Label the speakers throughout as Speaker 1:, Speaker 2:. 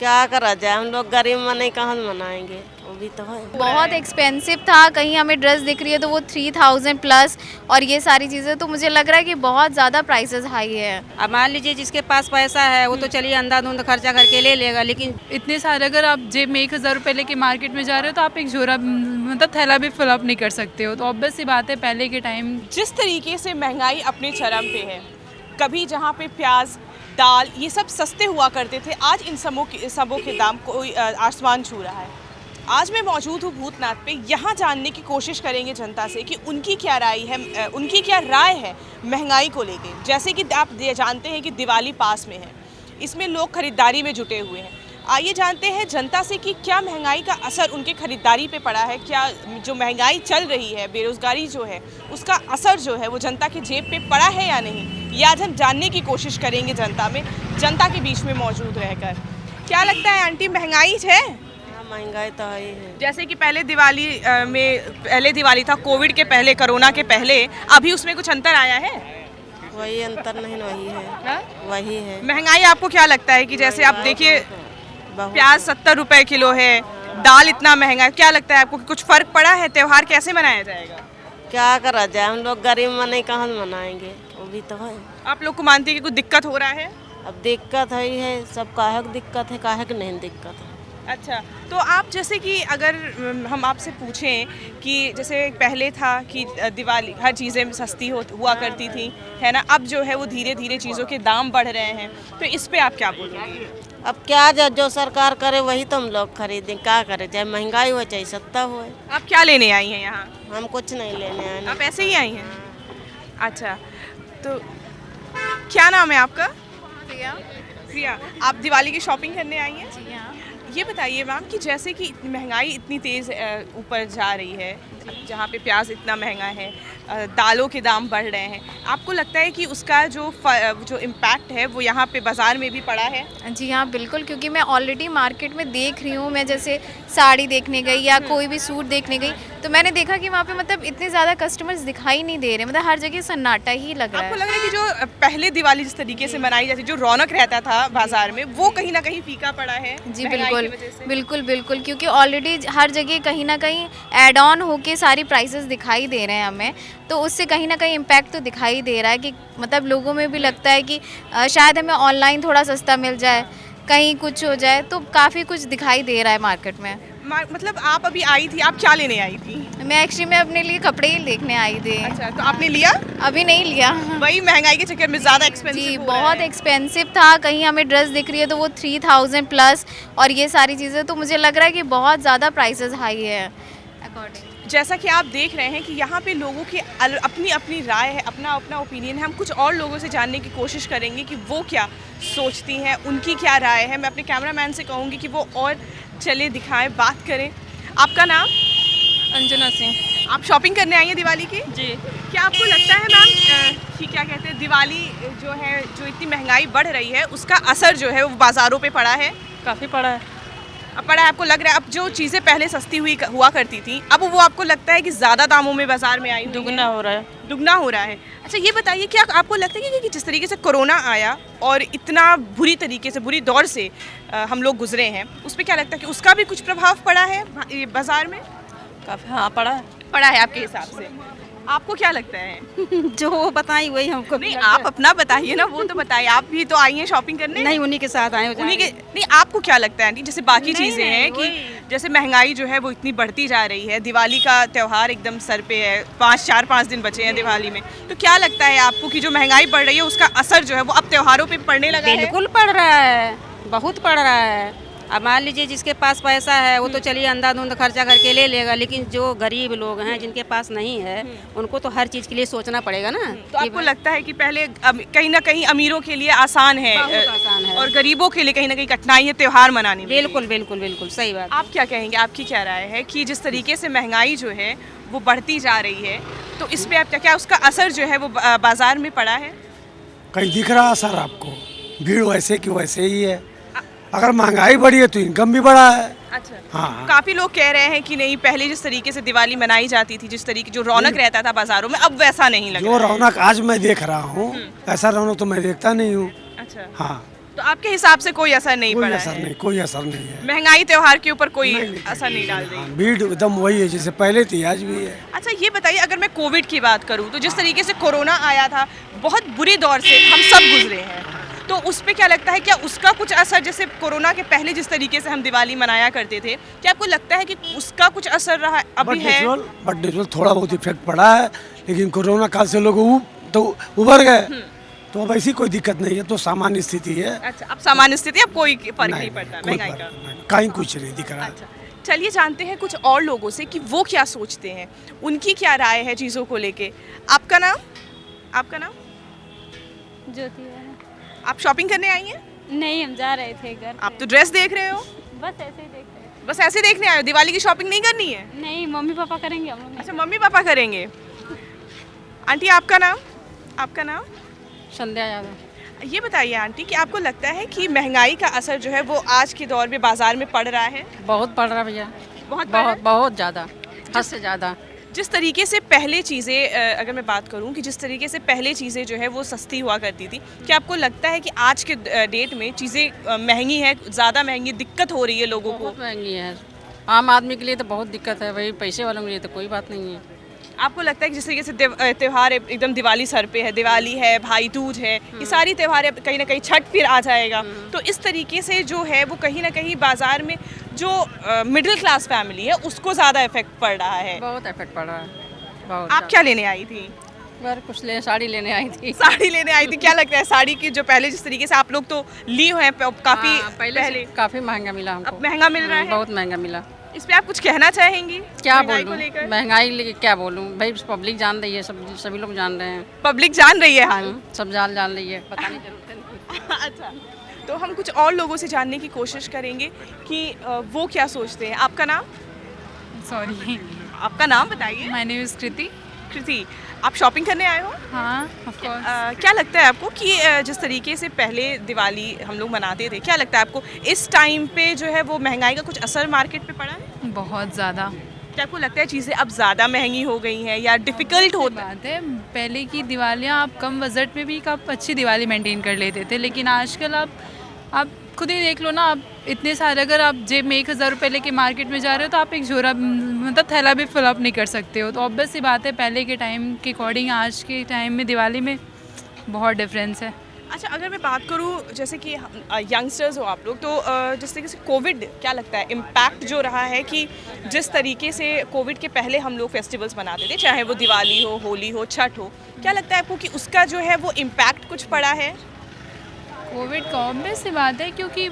Speaker 1: क्या करा जाए, हम लोग गरीब मने कहाँ मनाएंगे, वो भी तो है।
Speaker 2: बहुत एक्सपेंसिव था, कहीं हमें ड्रेस दिख रही है तो वो 3000 प्लस, और ये सारी चीज़ें, तो मुझे लग रहा है कि बहुत ज़्यादा प्राइसेस हाई है।
Speaker 3: अब मान लीजिए जिसके पास पैसा है वो तो चलिए अंधाधुंध खर्चा करके ले लेगा, लेकिन
Speaker 4: इतने सारे अगर आप जेब में 1000 रुपये लेके मार्केट में जा रहे हो तो आप एक झोरा मतलब थैला भी फिलअप नहीं कर सकते हो। तो ऑब्वियस सी बात है, पहले के टाइम
Speaker 5: जिस तरीके से महंगाई अपने चरम पे है, कभी जहाँ पे प्याज दाल ये सब सस्ते हुआ करते थे, आज इन सबों के दाम कोई आसमान छू रहा है। आज मैं मौजूद हूँ भूतनाथ पे, यहाँ जानने की कोशिश करेंगे जनता से कि उनकी क्या राय है महंगाई को लेके। जैसे कि आप जानते हैं कि दिवाली पास में है, इसमें लोग खरीदारी में जुटे हुए हैं। आइए जानते हैं जनता से कि क्या महंगाई का असर उनके खरीदारी पे पड़ा है, क्या जो महंगाई चल रही है, बेरोज़गारी जो है, उसका असर जो है वो जनता के जेब पे पड़ा है या नहीं। ये आज हम जानने की कोशिश करेंगे जनता के बीच में मौजूद रहकर। क्या लगता है आंटी, महंगाई है?
Speaker 1: हाँ, महंगाई तो है ही है।
Speaker 5: जैसे कि पहले दिवाली था, कोविड के पहले, कोरोना के पहले, अभी उसमें कुछ अंतर आया है?
Speaker 1: वही अंतर नहीं, वही है।
Speaker 5: हाँ?
Speaker 1: वही है।
Speaker 5: महंगाई आपको क्या लगता है कि जैसे आप देखिए
Speaker 1: बहुत।
Speaker 5: प्याज 70 रुपए किलो है, दाल इतना महंगा है, क्या लगता है आपको कि कुछ फर्क पड़ा है? त्योहार कैसे मनाया जाएगा?
Speaker 1: क्या करा जाए, हम लोग गरीब मने कहाँ मनाएंगे, वो भी तो है।
Speaker 5: आप लोग को मानते हैं कि कुछ दिक्कत हो रहा है?
Speaker 1: अब दिक्कत है ही है, सब काहे की दिक्कत है, काहे की नहीं दिक्कत है।
Speaker 5: अच्छा, तो आप जैसे कि अगर हम आपसे पूछें कि जैसे पहले था कि दिवाली हर चीज़ें सस्ती हुआ करती थी, है ना, अब जो है वो धीरे धीरे चीज़ों के दाम बढ़ रहे हैं, तो इस पे आप क्या बोलेंगे?
Speaker 1: अब क्या जो सरकार करे वही तो हम लोग खरीदें, क्या करें, चाहे महंगाई हो चाहे सस्ता हो।
Speaker 5: आप क्या लेने आई हैं यहाँ?
Speaker 1: हम कुछ नहीं लेने आए।
Speaker 5: आप ऐसे ही आई हैं? अच्छा, तो क्या नाम है आपका? प्रिया। आप दिवाली की शॉपिंग करने आई हैं?
Speaker 2: जी हाँ।
Speaker 5: ये बताइए मैम कि जैसे कि महंगाई इतनी तेज़ ऊपर जा रही है, जहाँ पे प्याज इतना महंगा है, दालों के दाम बढ़ रहे हैं, आपको लगता है कि उसका जो इम्पैक्ट है वो यहाँ पे बाज़ार में भी पड़ा है?
Speaker 2: जी हाँ, बिल्कुल, क्योंकि मैं ऑलरेडी मार्केट में देख रही हूँ। मैं जैसे साड़ी देखने गई या कोई भी सूट देखने गई, तो मैंने देखा कि वहाँ पे मतलब इतने ज़्यादा कस्टमर्स दिखाई नहीं दे रहे, मतलब हर जगह सन्नाटा ही लग रहा
Speaker 5: आपको
Speaker 2: है।
Speaker 5: लग रहा है कि जो पहले दिवाली जिस तरीके से मनाई जाती, जो रौनक रहता था बाज़ार में, वो कहीं ना कहीं फीका पड़ा है
Speaker 2: जी
Speaker 5: महंगाई
Speaker 2: बिल्कुल,
Speaker 5: की वजह से?
Speaker 2: बिल्कुल बिल्कुल, क्योंकि ऑलरेडी हर जगह कहीं ना कहीं ऐड ऑन होके सारी प्राइसेस दिखाई दे रहे हैं हमें, तो उससे कहीं ना कहीं इम्पैक्ट तो दिखाई दे रहा है कि मतलब लोगों में भी लगता है कि शायद हमें ऑनलाइन थोड़ा सस्ता मिल जाए, कहीं कुछ हो जाए, तो काफ़ी कुछ दिखाई दे रहा है मार्केट में।
Speaker 5: मतलब आप अभी आई थी, आप क्या लेने आई थी?
Speaker 2: मैं एक्चुअली मैं अपने लिए कपड़े ही देखने आई थी।
Speaker 5: अच्छा, तो आपने लिया?
Speaker 2: अभी नहीं लिया।
Speaker 5: वही महंगाई के चक्कर में ज़्यादा एक्सपेंसिव
Speaker 2: जी,
Speaker 5: हो रहा
Speaker 2: बहुत
Speaker 5: है।
Speaker 2: एक्सपेंसिव था, कहीं हमें ड्रेस दिख रही है तो वो 3000 प्लस, और ये सारी चीज़ें, तो मुझे लग रहा है कि बहुत ज़्यादा प्राइसेस हाई है अकॉर्डिंग।
Speaker 5: जैसा कि आप देख रहे हैं कि यहाँ पे लोगों की अपनी अपनी राय है, अपना अपना ओपिनियन है। हम कुछ और लोगों से जानने की कोशिश करेंगे कि वो क्या सोचती हैं, उनकी क्या राय है। मैं अपने कैमरामैन से कहूँगी कि वो और चले दिखाएं, बात करें। आपका नाम?
Speaker 4: अंजना सिंह।
Speaker 5: आप शॉपिंग करने आई हैं दिवाली की?
Speaker 4: जी।
Speaker 5: क्या आपको लगता है मैम कि क्या कहते हैं, दिवाली जो है, जो इतनी महंगाई बढ़ रही है, उसका असर जो है वो बाज़ारों पे पड़ा है?
Speaker 4: काफ़ी पड़ा है।
Speaker 5: अब पड़ा है, आपको लग रहा है अब जो चीज़ें पहले सस्ती हुआ करती थी, अब वो आपको लगता है कि ज़्यादा दामों में बाज़ार में आई हुई
Speaker 4: दुगना
Speaker 5: हैं?
Speaker 4: हो रहा है।
Speaker 5: दुगना हो रहा है। अच्छा, ये बताइए, क्या आपको लगता है कि जिस तरीके से कोरोना आया और इतना बुरी तरीके से, बुरी दौर से हम लोग गुजरे हैं, उस पर क्या लगता है कि उसका भी कुछ प्रभाव पड़ा है बाज़ार में?
Speaker 4: काफ़ी, हाँ पड़ा है।
Speaker 5: पड़ा है आपके हिसाब से? आपको क्या लगता है?
Speaker 3: जो वो बताई वही हमको
Speaker 5: नहीं, आप अपना बताइए ना, वो तो बताइए। आप भी तो आई हैं शॉपिंग करने?
Speaker 3: नहीं, उन्हीं के साथ आए हो
Speaker 5: उन्हीं के नहीं, आपको क्या लगता है आंटी, जैसे बाकी चीज़ें हैं कि जैसे महंगाई जो है वो इतनी बढ़ती जा रही है, दिवाली का त्यौहार एकदम सर पे है, 4-5 दिन बचे हैं दिवाली में, तो क्या लगता है आपको कि जो महंगाई बढ़ रही है उसका असर जो है वो अब त्योहारों पे पड़ने लगा है?
Speaker 3: बिल्कुल पड़ रहा है, बहुत पड़ रहा है। अब मान लीजिए जिसके पास पैसा है वो तो चलिए अंधाधुंध खर्चा करके ले लेगा, लेकिन जो गरीब लोग हैं जिनके पास नहीं है उनको तो हर चीज़ के लिए सोचना पड़ेगा ना।
Speaker 5: तो आपको लगता है कि पहले कहीं ना कहीं अमीरों के लिए आसान है,
Speaker 3: बहुत आसान है।
Speaker 5: और गरीबों के लिए कहीं ना कहीं कठिनाई है त्योहार मनाने में?
Speaker 3: बिल्कुल बिल्कुल बिल्कुल सही बात।
Speaker 5: आप क्या कहेंगे, आपकी क्या राय है कि जिस तरीके से महंगाई जो है वो बढ़ती जा रही है, तो इस पे आप क्या उसका असर जो है वो बाजार में पड़ा है?
Speaker 6: कहीं दिख रहा असर आपको? भीड़ वैसे की वैसे ही है। अगर महंगाई बढ़ी है तो इनकम भी बढ़ा है।
Speaker 5: अच्छा,
Speaker 6: हाँ।
Speaker 5: काफी लोग कह रहे हैं कि नहीं, पहले जिस तरीके से दिवाली मनाई जाती थी, जिस तरीके जो रौनक रहता था बाजारों में, अब वैसा नहीं लग
Speaker 6: जो
Speaker 5: रहा है।
Speaker 6: रौनक आज मैं देख रहा हूँ, ऐसा रौनक तो मैं देखता नहीं हूँ।
Speaker 5: अच्छा,
Speaker 6: हाँ,
Speaker 5: तो आपके हिसाब से कोई असर नहीं
Speaker 6: कोई
Speaker 5: पड़ा
Speaker 6: असर
Speaker 5: है?
Speaker 6: नहीं, कोई असर नहीं है।
Speaker 5: महंगाई त्योहार के ऊपर कोई असर नहीं डाल रही।
Speaker 6: हाँ, भीड़ एकदम वही है जैसे पहले थी, आज भी है।
Speaker 5: अच्छा ये बताइए, अगर मैं कोविड की बात करूं तो जिस तरीके से कोरोना आया था, बहुत बुरी दौर से हम सब गुजरे हैं, तो उस पे क्या लगता है, क्या उसका कुछ असर, जैसे कोरोना के पहले जिस तरीके से हम दिवाली मनाया करते थे, क्या आपको लगता है कि उसका कुछ असर रहा अभी है?
Speaker 6: बट नेचुरल थोड़ा बहुत इफेक्ट पड़ा है, लेकिन कोरोना काल से लोग तो उभर गए, तो अब ऐसी कोई दिक्कत नहीं है, तो सामान्य स्थिति है।
Speaker 5: अच्छा, अब सामान्य स्थिति, अब कोई फर्क नहीं पड़ता
Speaker 6: कोई
Speaker 5: महंगाई
Speaker 6: फर्क
Speaker 5: का।
Speaker 6: नहीं, कहीं कुछ नहीं दिख रहा है।
Speaker 5: अच्छा, चलिए जानते हैं कुछ और लोगों से कि वो क्या सोचते हैं, उनकी क्या राय है चीज़ों को लेके। आपका नाम? आपका नाम?
Speaker 7: ज्योति है।
Speaker 5: आप शॉपिंग करने आई हैं?
Speaker 7: नहीं, हम जा रहे थे घर।
Speaker 5: आप तो ड्रेस देख रहे हो,
Speaker 7: बस ऐसे ही देख रहे थे।
Speaker 5: बस ऐसे देखने आए हो, दिवाली की शॉपिंग नहीं करनी है?
Speaker 7: नहीं, मम्मी पापा करेंगे, हम लोग
Speaker 5: अच्छा, मम्मी पापा करेंगे। आंटी आपका नाम? आपका नाम?
Speaker 3: संध्या यादव।
Speaker 5: ये बताइए आंटी कि आपको लगता है कि महंगाई का असर जो है वो आज के दौर में बाजार में पड़ रहा है?
Speaker 3: बहुत पड़ रहा है भैया,
Speaker 5: बहुत पड़ रहा है?
Speaker 3: बहुत ज़्यादा, हद से ज़्यादा।
Speaker 5: जिस तरीके से पहले चीज़ें, अगर मैं बात करूं कि जिस तरीके से पहले चीज़ें जो है वो सस्ती हुआ करती थी, क्या आपको लगता है कि आज के डेट में चीज़ें महंगी हैं, ज़्यादा महंगी, दिक्कत हो रही है लोगों को?
Speaker 3: बहुत महंगी है, आम आदमी के लिए तो बहुत दिक्कत है भाई, पैसे वालों के लिए तो कोई बात नहीं है।
Speaker 5: आपको लगता है कि जिस तरीके से त्योहार एकदम दिवाली सर पे है, दिवाली है, भाई दूज है, ये सारी त्योहार कहीं ना कहीं छठ फिर आ जाएगा, तो इस तरीके से जो है वो कहीं ना कहीं बाजार में जो मिडिल क्लास फैमिली है उसको ज़्यादा इफेक्ट पड़ रहा है।
Speaker 3: बहुत इफेक्ट पड़ रहा है, बहुत।
Speaker 5: आप क्या लेने आई थी?
Speaker 3: यार कुछ साड़ी लेने आई थी।
Speaker 5: साड़ी लेने आई थी। क्या लगता है साड़ी की जो पहले जिस तरीके से आप लोग तो ली हैं काफ़ी
Speaker 3: हाँ, पहले काफ़ी महंगा मिला हमको।
Speaker 5: अब महंगा मिल रहा है?
Speaker 3: बहुत महंगा मिला।
Speaker 5: इस पे आप कुछ कहना चाहेंगी?
Speaker 3: क्या
Speaker 5: महंगाई को
Speaker 3: बोलूं,
Speaker 5: लेकर?
Speaker 3: महंगाई लेके क्या बोलूं भाई, पब्लिक जान रही है, सभी लोग जान रहे हैं।
Speaker 5: पब्लिक जान रही है हाल।
Speaker 3: सब जान रही है, पता नहीं जरूरत है।
Speaker 5: अच्छा, तो हम कुछ और लोगों से जानने की कोशिश करेंगे कि वो क्या सोचते हैं। आपका नाम?
Speaker 4: सॉरी,
Speaker 5: आपका नाम बताइए।
Speaker 4: माय नेम इज़ कृति।
Speaker 5: कृति, आप शॉपिंग करने आए हो?
Speaker 4: हाँ, ऑफ कोर्स।
Speaker 5: क्या लगता है आपको कि जिस तरीके से पहले दिवाली हम लोग मनाते थे, क्या लगता है आपको इस टाइम पे जो है वो महंगाई का कुछ असर मार्केट पे पड़ा है?
Speaker 4: बहुत ज़्यादा।
Speaker 5: क्या आपको लगता है चीज़ें अब ज़्यादा महंगी हो गई हैं या डिफ़िकल्ट होता है?
Speaker 4: बात है, पहले की दिवालियाँ आप कम बजट में भी आप अच्छी दिवाली मेंटेन कर लेते थे, लेकिन आजकल आप खुद ही देख लो ना, आप इतने सारे, अगर आप जेब में 1000 रुपये लेके मार्केट में जा रहे हो तो आप एक झोरा मतलब थैला भी फिल अप नहीं कर सकते हो। तो ऑब्वियस सी बात है, पहले के टाइम के अकॉर्डिंग आज के टाइम में दिवाली में बहुत डिफरेंस है।
Speaker 5: अच्छा, अगर मैं बात करूँ जैसे कि यंगस्टर्स हो आप लोग, तो जिस तरीके से कोविड, क्या लगता है इम्पैक्ट जो रहा है कि जिस तरीके से कोविड के पहले हम लोग फेस्टिवल्स मनाते थे, चाहे वो दिवाली हो, होली हो, छठ हो, क्या लगता है आपको कि उसका जो है वो इम्पैक्ट कुछ पड़ा है?
Speaker 4: कोविड का ऑब्वियस सी बात है, क्योंकि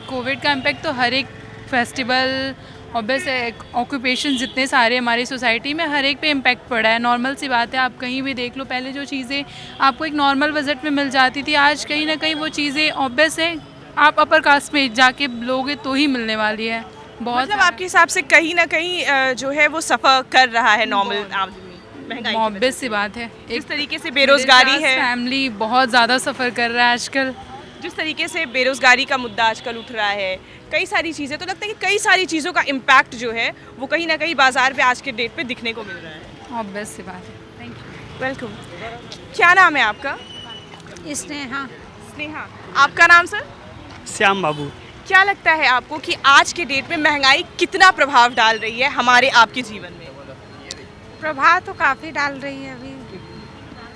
Speaker 4: कोविड का इम्पैक्ट तो हर एक फेस्टिवल, ऑब्वियस है, ऑक्यूपेशन जितने सारे हमारी सोसाइटी में, हर एक पे इम्पैक्ट पड़ा है। नॉर्मल सी बात है, आप कहीं भी देख लो, पहले जो चीज़ें आपको एक नॉर्मल बजट में मिल जाती थी, आज कहीं ना कहीं वो चीज़ें ऑब्वियस है आप अपर कास्ट में जाके लोगे तो ही मिलने वाली है। बहुत
Speaker 5: मतलब आपके हिसाब से कहीं ना कहीं जो है वो सफ़र कर रहा है नॉर्मल आदमी महंगाई की वजह
Speaker 4: ऑब्वियस सी बात है।
Speaker 5: से? जिस तरीके से बेरोजगारी है,
Speaker 4: फैमिली बहुत ज़्यादा सफ़र कर रहा है आजकल।
Speaker 5: जिस तरीके से बेरोजगारी का मुद्दा आजकल उठ रहा है, कई सारी चीज़ें, तो लगता है कि कई सारी चीज़ों का इम्पैक्ट जो है वो कहीं ना कहीं बाजार पे आज के डेट पे दिखने को मिल रहा है।
Speaker 4: ऑब्वियस सी बात है। Thank you.
Speaker 5: वेलकम। क्या नाम है आपका?
Speaker 7: स्नेहा।
Speaker 5: स्नेहा। आपका नाम सर?
Speaker 8: श्याम बाबू।
Speaker 5: क्या लगता है आपको कि आज के डेट में महंगाई कितना प्रभाव डाल रही है हमारे आपके जीवन में?
Speaker 7: प्रभाव तो काफ़ी डाल रही है अभी।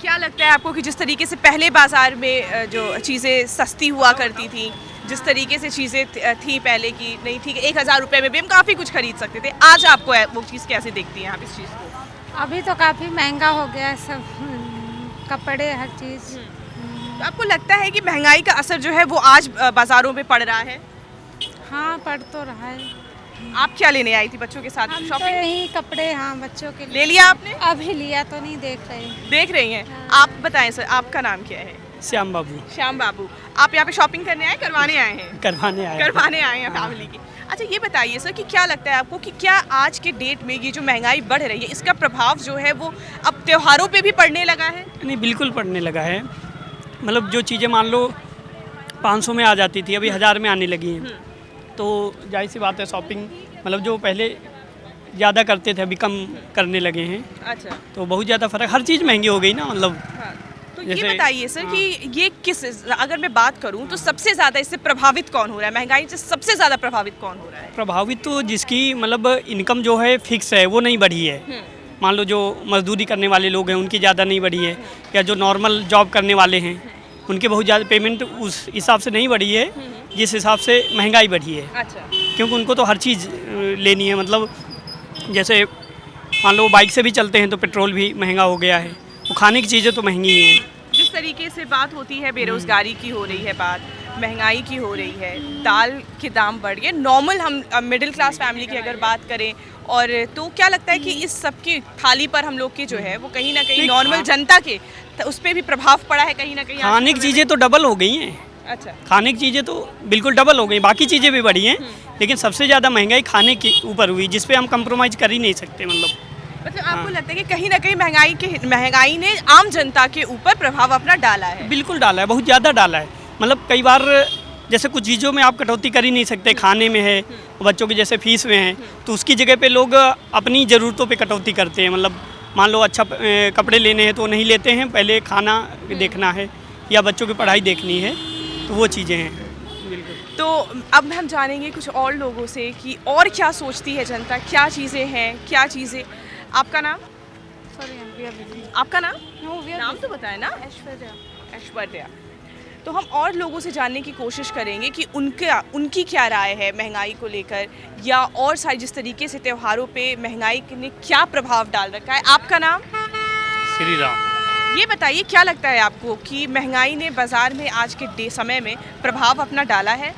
Speaker 5: क्या लगता है आपको कि जिस तरीके से पहले बाजार में जो चीज़ें सस्ती हुआ करती थी, जिस तरीके से चीज़ें थी पहले की, नहीं ठीक है, 1000 रुपये में भी हम काफ़ी कुछ खरीद सकते थे, आज आपको वो चीज़ कैसे देखती हैं आप इस चीज़ को?
Speaker 7: अभी तो काफ़ी महंगा हो गया है सब, कपड़े, हर चीज़।
Speaker 5: तो आपको लगता है कि महंगाई का असर जो है वो आज बाज़ारों में पड़ रहा है?
Speaker 7: हाँ, पड़ तो रहा है।
Speaker 5: आप क्या लेने आई थी बच्चों के साथ
Speaker 7: हम तो
Speaker 5: शॉपिंग?
Speaker 7: यही कपड़े, हाँ, बच्चों के लिए।
Speaker 5: ले लिया आपने?
Speaker 7: अभी लिया तो नहीं, देख रहे।
Speaker 5: देख रही हैं। आप बताएं सर, आपका नाम क्या है?
Speaker 8: श्याम बाबू।
Speaker 5: श्याम बाबू। आप यहाँ पे शॉपिंग करने आए, करवाने आए हैं?
Speaker 8: करवाने आए।
Speaker 5: करवाने आए हैं फैमिली की। अच्छा, ये बताइए सर कि क्या लगता है आपको कि क्या आज के डेट में ये जो महंगाई बढ़ रही है, इसका प्रभाव जो है वो अब त्योहारों पे भी पड़ने लगा है?
Speaker 8: नहीं, बिल्कुल पड़ने लगा है। मतलब जो चीज़ें मान लो 500 में आ जाती थी, अभी 1000 में आने लगी हैं, तो जाहिर सी बात है शॉपिंग, मतलब जो पहले ज़्यादा करते थे अभी कम करने लगे हैं,
Speaker 5: अच्छा,
Speaker 8: तो बहुत ज़्यादा फ़र्क, हर चीज़ महंगी हो गई ना, मतलब
Speaker 5: हाँ। तो ये बताइए सर कि ये किस, अगर मैं बात करूं तो सबसे ज़्यादा इससे प्रभावित कौन हो रहा है, महंगाई से सबसे ज़्यादा प्रभावित कौन हो रहा है?
Speaker 8: प्रभावित तो जिसकी मतलब इनकम जो है फिक्स है वो नहीं बढ़ी है। मान लो जो मजदूरी करने वाले लोग हैं उनकी ज़्यादा नहीं बढ़ी है, या जो नॉर्मल जॉब करने वाले हैं उनके बहुत ज़्यादा पेमेंट उस हिसाब से नहीं बढ़ी है जिस हिसाब से महंगाई बढ़ी है।
Speaker 5: अच्छा।
Speaker 8: क्योंकि उनको तो हर चीज़ लेनी है, मतलब जैसे मान लो बाइक से भी चलते हैं तो पेट्रोल भी महंगा हो गया है, वो खाने की चीज़ें तो महंगी ही हैं।
Speaker 5: जिस तरीके से बात होती है बेरोजगारी की हो रही है बात, महंगाई की हो रही है, दाल के दाम बढ़ गए, नॉर्मल हम मिडिल क्लास फैमिली की अगर बात करें, और तो क्या लगता है कि इस सब की थाली पर हम लोग की जो है वो कहीं ना कहीं नॉर्मल जनता के उस पर भी प्रभाव पड़ा है कहीं ना कहीं?
Speaker 8: खाने की चीज़ें तो डबल हो गई हैं।
Speaker 5: अच्छा।
Speaker 8: खाने की चीज़ें तो बिल्कुल डबल हो गई, बाकी चीज़ें भी बढ़ी हैं, लेकिन सबसे ज़्यादा महंगाई खाने के ऊपर हुई, जिस पे हम कंप्रोमाइज़ कर ही नहीं सकते।
Speaker 5: मतलब आपको लगता है कि कहीं ना कहीं महंगाई ने आम जनता के ऊपर प्रभाव अपना डाला है?
Speaker 8: बिल्कुल डाला है, बहुत ज़्यादा डाला है। मतलब कई बार जैसे कुछ चीज़ों में आप कटौती कर ही नहीं सकते, खाने में है, बच्चों की जैसे फीस में है, तो उसकी जगह पे लोग अपनी ज़रूरतों पे कटौती करते हैं। मतलब मान लो अच्छा कपड़े लेने हैं तो नहीं लेते हैं, पहले खाना देखना है या बच्चों की पढ़ाई देखनी है, तो वो चीज़ें हैं। बिल्कुल।
Speaker 5: तो अब हम जानेंगे कुछ और लोगों से कि और क्या सोचती है जनता, क्या चीज़ें हैं, क्या चीज़ें। आपका नाम? आपका नाम तो बताएं ना। ऐश्वर्या। तो हम और लोगों से जानने की कोशिश करेंगे कि उनकी क्या राय है महंगाई को लेकर, या और सारी जिस तरीके से त्योहारों पे महंगाई ने क्या प्रभाव डाल रखा है। आपका नाम?
Speaker 9: श्री राम।
Speaker 5: ये बताइए क्या लगता है आपको कि महंगाई ने बाज़ार में आज के समय में प्रभाव अपना डाला है?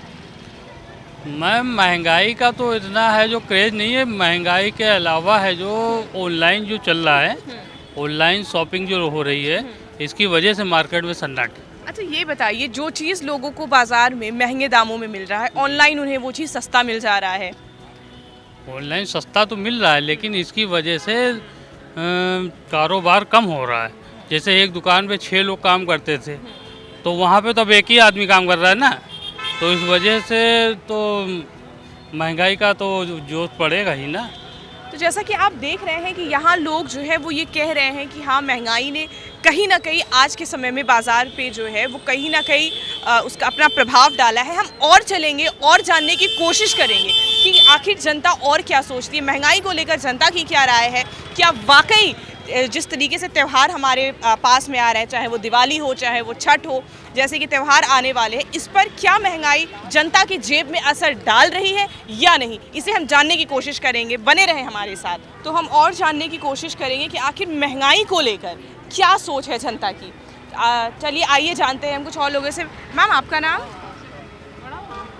Speaker 9: मैम महंगाई का तो इतना है जो क्रेज़ नहीं है, महंगाई के अलावा है जो ऑनलाइन जो चल रहा है, ऑनलाइन शॉपिंग जो हो रही है, इसकी वजह से मार्केट में सन्नाटा।
Speaker 5: अच्छा ये बताइए, जो चीज़ लोगों को बाज़ार में महंगे दामों में मिल रहा है, ऑनलाइन उन्हें वो चीज़ सस्ता मिल जा रहा है।
Speaker 9: ऑनलाइन सस्ता तो मिल रहा है, लेकिन इसकी वजह से कारोबार कम हो रहा है। जैसे एक दुकान पे 6 लोग काम करते थे, तो वहाँ पे तो अब एक ही आदमी काम कर रहा है ना, तो इस वजह से तो महंगाई का तो जोश पड़ेगा ही ना।
Speaker 5: तो जैसा कि आप देख रहे हैं कि यहाँ लोग जो है वो ये कह रहे हैं कि हाँ, महंगाई ने कहीं ना कहीं आज के समय में बाज़ार पे जो है वो कहीं ना कहीं उसका अपना प्रभाव डाला है। हम और चलेंगे और जानने की कोशिश करेंगे कि आखिर जनता और क्या सोचती है, महंगाई को लेकर जनता की क्या राय है। क्या वाकई जिस तरीके से त्यौहार हमारे पास में आ रहे हैं, चाहे वो दिवाली हो चाहे वो छठ हो, जैसे कि त्यौहार आने वाले हैं, इस पर क्या महंगाई जनता की जेब में असर डाल रही है या नहीं, इसे हम जानने की कोशिश करेंगे। बने रहें हमारे साथ। तो हम और जानने की कोशिश करेंगे कि आखिर महंगाई को लेकर क्या सोच है जनता की। चलिए आइए जानते हैं हम कुछ और लोगों से। मैम आपका नाम?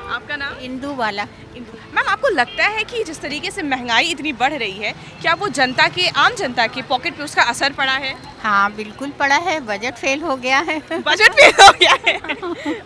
Speaker 5: आपका नाम?
Speaker 7: इंदू वाला।
Speaker 5: मैम आपको लगता है कि जिस तरीके से महंगाई इतनी बढ़ रही है, क्या वो जनता के, आम जनता के पॉकेट पे उसका असर पड़ा है?
Speaker 7: हाँ बिल्कुल पड़ा है, बजट फेल हो गया है।
Speaker 5: बजट फेल हो गया है।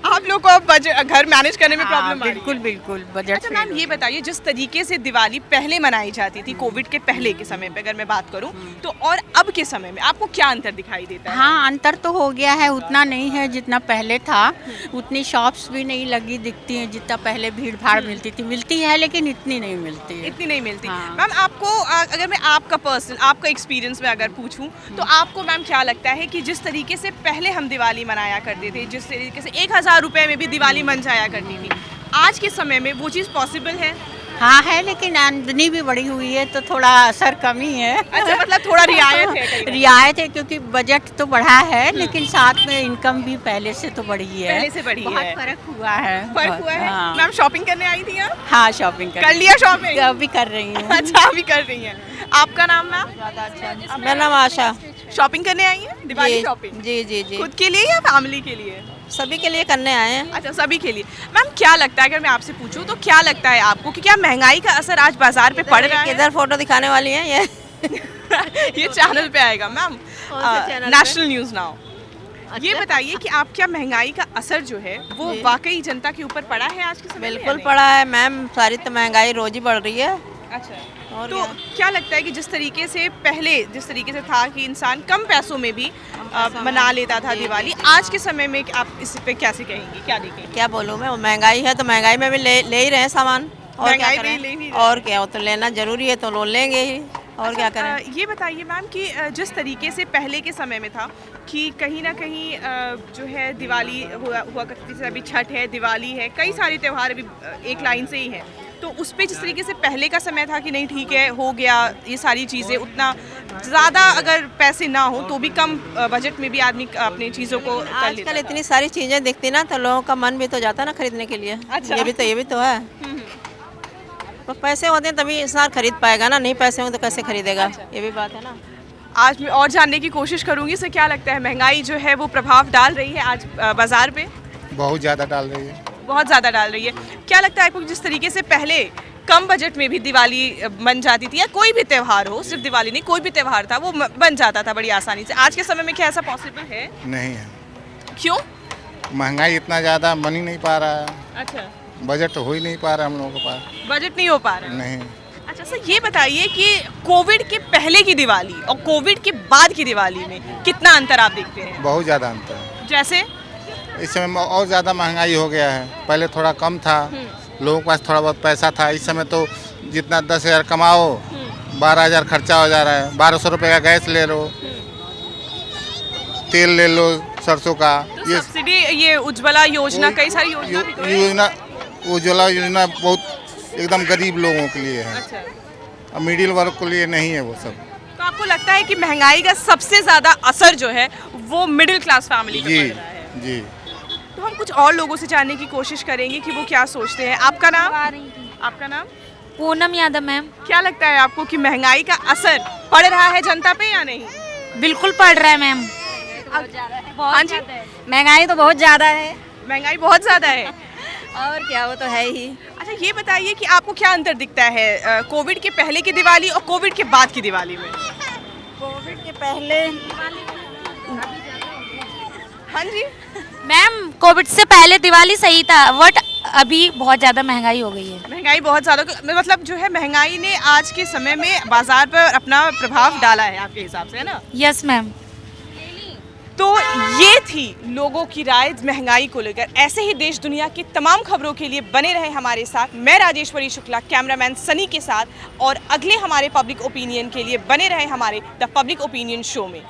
Speaker 5: आप लोग को अब बजट घर मैनेज करने में प्रॉब्लम आ रही है?
Speaker 7: बिल्कुल बिल्कुल बजट
Speaker 5: अच्छा मैम ये बताइए, जिस तरीके से दिवाली पहले मनाई जाती थी, कोविड के पहले के समय पे अगर मैं बात करूं, तो और अब के समय में आपको क्या अंतर दिखाई देता है?
Speaker 7: हाँ अंतर तो हो गया है, उतना नहीं है जितना पहले था, उतनी शॉप्स भी नहीं लगी दिखती हैं जितना पहले भीड़ भाड़ मिलती थी। मिलती है लेकिन इतनी नहीं मिलती है।
Speaker 5: इतनी नहीं मिलती।
Speaker 7: हाँ।
Speaker 5: मैम आपको अगर मैं आपका एक्सपीरियंस में अगर पूछूं, तो आपको मैम क्या लगता है कि जिस तरीके से पहले हम दिवाली मनाया करते थे, जिस तरीके से 1000 रुपये में भी दिवाली मन जाया करती थी, आज के समय में वो चीज़ पॉसिबल है?
Speaker 7: हाँ है, लेकिन आमदनी भी बढ़ी हुई है तो थोड़ा असर कमी है।
Speaker 5: अच्छा मतलब थोड़ा रियायत है कहीं ना?
Speaker 7: रियायत है क्योंकि बजट तो बढ़ा है, लेकिन साथ में इनकम भी पहले से तो बढ़ी है।
Speaker 5: पहले से बढ़ी है।
Speaker 7: बहुत फर्क हुआ है।
Speaker 5: फर्क हुआ है।
Speaker 7: हाँ।
Speaker 5: मैम शॉपिंग करने आई थी आप?
Speaker 7: हाँ शॉपिंग
Speaker 5: कर लिया शॉपिंग?
Speaker 7: अभी कर रही हूँ।
Speaker 5: अच्छा अभी कर रही हैं। आपका नाम मैम?
Speaker 10: मेरा नाम आशा।
Speaker 5: शॉपिंग करने आई हैं? दिवाली शॉपिंग?
Speaker 10: जी जी जी,
Speaker 5: खुद के लिए या फैमिली के लिए?
Speaker 10: सभी के लिए करने आए हैं।
Speaker 5: अच्छा सभी के लिए। मैम क्या लगता है, अगर मैं आपसे पूछूं तो क्या लगता है आपको कि क्या महंगाई का असर आज बाजार पे पड़ रहा है?
Speaker 10: किधर फोटो दिखाने वाली है ये?
Speaker 5: ये चैनल पे आएगा मैम, नेशनल न्यूज़ नाउ। ये बताइए कि आप क्या महंगाई का असर जो है वो वाकई जनता के ऊपर पड़ा है आज के समय में?
Speaker 10: बिल्कुल पड़ा है मैम, सारी तो महंगाई रोज ही बढ़ रही है।
Speaker 5: अच्छा और तो क्या लगता है कि जिस तरीके से था कि इंसान कम पैसों में भी मना लेता था दिवाली, आज के समय में आप इस पे कैसे कहेंगी, क्या देखेंगे?
Speaker 10: क्या बोलूँ मैं, महंगाई है तो महंगाई में भी ले ही रहे हैं सामान, और क्या
Speaker 5: महंगाई
Speaker 10: करें?
Speaker 5: भी ले ही रहे हैं।
Speaker 10: और क्या, वो तो लेना जरूरी है तो लोन लेंगे ही। और क्या करें।
Speaker 5: ये बताइए मैम कि जिस तरीके से पहले के समय में था कि कहीं ना कहीं जो है दिवाली हुआ करती थी, अभी छठ है, दिवाली है, कई सारे त्यौहार अभी एक लाइन से ही है, तो उस पे जिस तरीके से पहले का समय था कि नहीं ठीक है हो गया ये सारी चीज़ें, उतना ज़्यादा अगर पैसे ना हो तो भी कम बजट में भी आदमी अपनी चीज़ों को कर लेता
Speaker 10: आजकल
Speaker 5: था।
Speaker 10: इतनी सारी चीज़ें दिखती ना तो लोगों का मन भी तो जाता ना खरीदने के लिए।
Speaker 5: अच्छा।
Speaker 10: ये भी तो है। तो पैसे होते हैं तभी इंसान खरीद पाएगा ना, नहीं पैसे होंगे तो कैसे खरीदेगा। ये भी बात है ना।
Speaker 5: आज मैं और जानने की कोशिश करूंगी से क्या लगता है महंगाई जो है वो प्रभाव डाल रही है आज बाजार पे?
Speaker 11: बहुत ज़्यादा डाल रही है।
Speaker 5: बहुत ज़्यादा डाल रही है। क्या लगता है आपको जिस तरीके से पहले कम बजट में भी दिवाली बन जाती थी या कोई भी त्यौहार हो, सिर्फ दिवाली नहीं कोई भी त्यौहार था वो बन जाता था बड़ी आसानी से, आज के समय में क्या ऐसा पॉसिबल है?
Speaker 11: नहीं है।
Speaker 5: क्यों?
Speaker 11: महंगाई इतना ज़्यादा बन ही नहीं पा रहा है,
Speaker 5: अच्छा,
Speaker 11: बजट हो ही नहीं पा रहा हम लोगों के पास।
Speaker 5: बजट नहीं हो पा रहा है।
Speaker 11: नहीं।
Speaker 5: अच्छा सर ये बताइए कि कोविड के पहले की दिवाली और कोविड के बाद की दिवाली में कितना अंतर आप देखते हैं?
Speaker 11: बहुत ज़्यादा अंतर है।
Speaker 5: जैसे
Speaker 11: इस समय में और ज़्यादा महंगाई हो गया है, पहले थोड़ा कम था, लोगों के पास थोड़ा बहुत पैसा था। इस समय तो जितना 10,000 कमाओ 12,000 खर्चा हो जा रहा है। 1,200 रुपये का गैस ले लो, तेल ले लो सरसों का।
Speaker 5: तो ये सब्सिडी, ये उज्ज्वला योजना, कई सारी योजना भी तो है।
Speaker 11: योजना उज्ज्वला योजना बहुत एकदम गरीब लोगों के लिए है,
Speaker 5: अच्छा,
Speaker 11: और मिडिल वर्ग के लिए नहीं है वो सब।
Speaker 5: तो आपको लगता है कि महंगाई का सबसे ज़्यादा असर जो है वो मिडिल क्लास फैमिली पे
Speaker 11: जी
Speaker 5: पड़ रहा है?
Speaker 11: जी।
Speaker 5: तो हम कुछ और लोगों से जानने की कोशिश करेंगे कि वो क्या सोचते हैं। आपका नाम? आपका नाम?
Speaker 2: पूनम यादव मैम।
Speaker 5: क्या लगता है आपको कि महंगाई का असर पड़ रहा है जनता पे या नहीं?
Speaker 2: बिल्कुल पड़ रहा है मैम।
Speaker 5: हाँ जी,
Speaker 10: महंगाई तो बहुत ज़्यादा है।
Speaker 5: महंगाई बहुत ज़्यादा है।
Speaker 10: और क्या, वो तो है ही।
Speaker 5: अच्छा ये बताइए कि आपको क्या अंतर दिखता है कोविड के पहले की दिवाली और कोविड के बाद की दिवाली में?
Speaker 10: कोविड के पहले
Speaker 5: हाँ जी,
Speaker 2: मैम कोविड से पहले दिवाली सही था, बट अभी बहुत ज़्यादा महंगाई हो गई है।
Speaker 5: महंगाई बहुत ज़्यादा, मतलब जो है महंगाई ने आज के समय में बाजार पर अपना प्रभाव डाला है आपके हिसाब से, है ना?
Speaker 2: Yes ma'am.
Speaker 5: तो ये थी लोगों की राय महंगाई को लेकर। ऐसे ही देश दुनिया की तमाम खबरों के लिए बने रहे हमारे साथ। मैं राजेश्वरी शुक्ला, कैमरामैन सनी के साथ, और अगले हमारे पब्लिक ओपिनियन के लिए बने रहे हमारे द पब्लिक ओपिनियन शो में।